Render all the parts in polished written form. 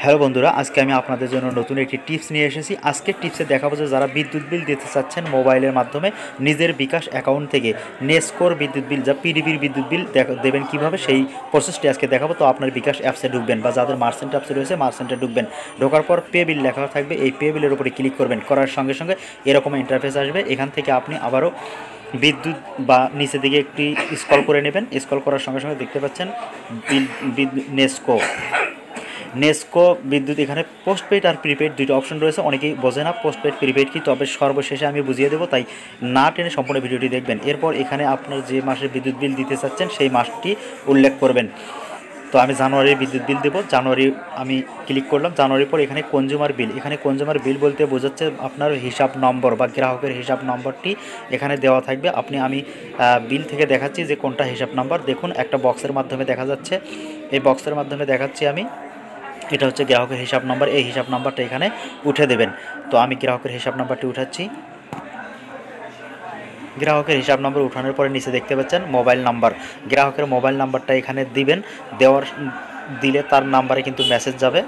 Hello বন্ধুরা, আজকে আমি আপনাদের জন্য নতুন একটি টিপস নিয়ে এসেছি। আজকের টিপসে দেখাবো যে যারা বিদ্যুৎ বিল দিতে চাচ্ছেন মোবাইলের মাধ্যমে নিজের বিকাশ অ্যাকাউন্ট থেকে নেসকোর বিদ্যুৎ বিল যা পিডিবির বিদ্যুৎ বিল দেবেন কীভাবে সেই প্রসেসটি আজকে দেখাবো। তো আপনার বিকাশ অ্যাপসে ঢুকবেন বা যাদের মার্চেন্ট অ্যাপসে রয়েছে মার্চেন্টে ঢুকবেন। ঢোকার পর পে বিল লেখা থাকবে, এই পে বিলের উপরে ক্লিক করবেন। করার সঙ্গে সঙ্গে এরকম ইন্টারফেস আসবে। এখান থেকে আপনি আবারও বিদ্যুৎ বা নিচে দিকে একটি স্ক্রল করে নেবেন। স্ক্রল করার সঙ্গে সঙ্গে দেখতে পাচ্ছেন নেসকো বিদ্যুৎ। এখানে পোস্টপেড আর প্রিপেড দুটো অপশন রয়েছে। অনেকেই বোঝে না পোস্টপেড প্রিপেড কি, তবে সর্বশেষে আমি বুঝিয়ে দেবো, তাই না টেনে সম্পূর্ণ ভিডিওটি দেখবেন। এরপর এখানে আপনার যে মাসের বিদ্যুৎ বিল দিতে চাচ্ছেন সেই মাসটি উল্লেখ করবেন। তো আমি জানুয়ারির বিদ্যুৎ বিল দেবো, জানুয়ারি আমি ক্লিক করলাম। জানুয়ারির পর এখানে কনজিউমার বিল, এখানে কনজিউমার বিল বলতে বোঝাচ্ছে আপনার হিসাব নম্বর বা গ্রাহকের হিসাব নম্বরটি এখানে দেওয়া থাকবে। আমি বিল থেকে দেখাচ্ছি যে কোনটা হিসাব নাম্বার। দেখুন একটা বক্সের মাধ্যমে দেখা যাচ্ছে, এই বক্সের মাধ্যমে দেখাচ্ছি আমি। এটা হচ্ছে গ্রাহকের হিসাব নাম্বার, এই হিসাব নাম্বারটা এখানে উঠে দেবেন। তো আমি গ্রাহকের হিসাব নাম্বারটি উঠাচ্ছি। গ্রাহকের হিসাব নম্বর উঠানোর পরে নিচে দেখতে পাচ্ছেন মোবাইল নাম্বার, গ্রাহকের মোবাইল নাম্বারটা এখানে দিবেন। দিলে তার নাম্বারে কিন্তু মেসেজ যাবে।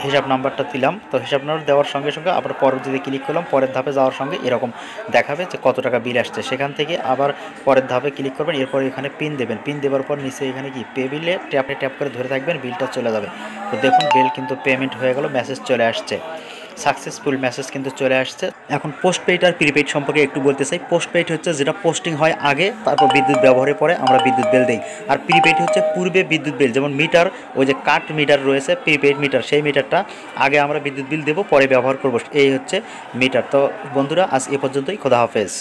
হিসাব নাম্বারটা দিলাম। তো হিসাব নাম্বার দেওয়ার সঙ্গে সঙ্গে আবার পরবর্তীতে ক্লিক করলাম। পরের ধাপে যাওয়ার সঙ্গে এরকম দেখাবে যে কত টাকা বিল আসছে। সেখান থেকে আবার পরের ধাপে ক্লিক করবেন। এরপর এখানে পিন দেবেন। পিন দেওয়ার পর নিচে এখানে কি পে বিলে ট্যাপ করে ধরে থাকবেন, বিলটা চলে যাবে। তো দেখুন বিল কিন্তু পেমেন্ট হয়ে গেল, মেসেজ চলে আসছে, সাকসেসফুল মেসেজ কিন্তু চলে আসছে। এখন পোস্টপেড আর প্রিপেড সম্পর্কে একটু বলতে চাই। পোস্টপেড হচ্ছে যেটা পোস্টিং হয় আগে, তারপর বিদ্যুৎ ব্যবহারের পরে আমরা বিদ্যুৎ বিল দিই। আর প্রিপেড হচ্ছে পূর্বে বিদ্যুৎ বিল, যেমন মিটার, ওই যে কাট মিটার রয়েছে প্রিপেড মিটার, সেই মিটারটা আগে আমরা বিদ্যুৎ বিল দেবো, পরে ব্যবহার করব, এই হচ্ছে মিটার। তো বন্ধুরা আজ এ পর্যন্তই, খোদা হাফেজ।